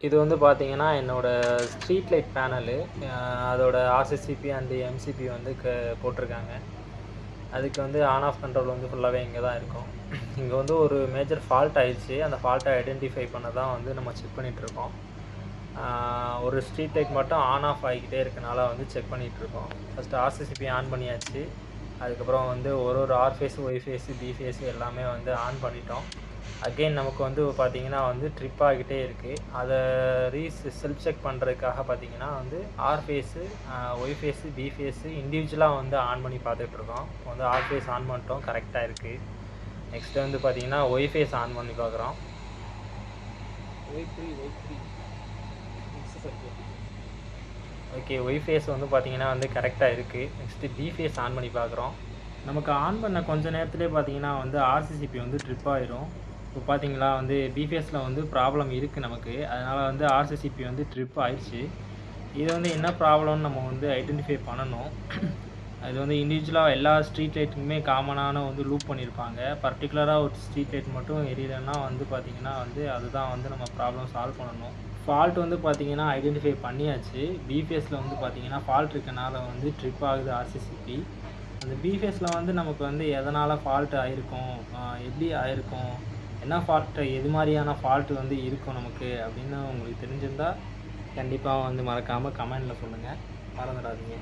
இது வந்து பார்த்தீங்கன்னா, என்னோட ஸ்ட்ரீட் லைட் பேனலு. அதோட ஆர்சிசிபி அண்ட் எம்சிபி வந்து போட்டிருக்காங்க. அதுக்கு வந்து ஆன் ஆஃப் கண்ட்ரோல் வந்து ஃபுல்லாவே இங்க தான் இருக்கும். இங்க வந்து ஒரு மேஜர் ஃபால்ட் ஆயிருச்சு. அந்த ஃபால்ட்ட ஐடென்டிஃபை பண்ண தான் வந்து நம்ம செக் பண்ணிட்டுருக்கோம். ஒரு ஸ்ட்ரீட் லைட் மட்டும் ஆன் ஆஃப் ஆகிக்கிட்டே இருக்கனால வந்து செக் பண்ணிட்டுருக்கோம். ஃபர்ஸ்ட்டு ஆர்சிசிபி ஆன் பண்ணியாச்சு. அதுக்கப்புறம் வந்து ஒரு R phase, Y phase, B phase எல்லாமே வந்து ஆன் பண்ணிட்டோம். அகைன் நமக்கு வந்து பார்த்தீங்கன்னா வந்து ட்ரிப் ஆகிட்டே இருக்கு. அத செல்ஃப் செக் பண்றதுக்காக பார்த்தீங்கன்னா வந்து R phase, Y phase, B phase இண்டிவிஜுவலா வந்து ஆன் பண்ணி பார்த்துட்ருக்கோம். இப்போ வந்து ஆர் ஃபேஸ் ஆன் பண்ணிட்டோம். கரெக்ட்டா இருக்கு. நெக்ஸ்ட் வந்து பார்த்தீங்கன்னா, ஒய் ஃபேஸ் ஆன் பண்ணி பார்க்குறோம். ஓகே. ஒய் ஃபேஸ் வந்து பார்த்தீங்கன்னா வந்து கரெக்ட்டா இருக்கு. நெக்ஸ்ட்டு பி ஃபேஸ் ஆன் பண்ணி பார்க்குறோம். நமக்கு ஆன் பண்ண கொஞ்ச நேரத்திலே பார்த்தீங்கன்னா வந்து ஆர்சிசிபி வந்து ட்ரிப் ஆயிரும். இப்போ பார்த்தீங்களா வந்து பி ஃபேஸ்ல வந்து ப்ராப்ளம் இருக்கு நமக்கு. அதனால வந்து ஆர்சிசிபி வந்து ட்ரிப் ஆயிருச்சு. இது வந்து என்ன ப்ராப்ளம்னு நம்ம வந்து ஐடென்டிஃபை பண்ணணும். அது வந்து இண்டிவிஜுவலா எல்லா ஸ்ட்ரீட் லைட்டுக்குமே காமனான வந்து லூப் பண்ணியிருப்பாங்க. பர்ட்டிகுலரா ஒரு ஸ்ட்ரீட் லைட் மட்டும் எரியலன்னா வந்து பார்த்தீங்கன்னா வந்து அதுதான் வந்து நம்ம ப்ராப்ளம் சால்வ் பண்ணணும். ஃபால்ட் வந்து பார்த்தீங்கன்னா ஐடென்டிஃபை பண்ணியாச்சு. பி ஃபேஸ்ல வந்து பார்த்தீங்கன்னா ஃபால்ட் இருக்கனால வந்து ட்ரிப் ஆகுது ஆர்சிசிபி. அந்த பி ஃபேஸ்ல வந்து நமக்கு வந்து எதனால ஃபால்ட் ஆயிருக்கும், எப்படி ஆயிருக்கும், என்ன ஃபால்ட் எது மாரியான ஃபால்ட் வந்து இருக்கும் நமக்கு அப்படின்னு உங்களுக்கு தெரிஞ்சிருந்தா, கண்டிப்பா வந்து மறக்காம கமெண்ட்ல சொல்லுங்க. மறந்துடாதீங்க.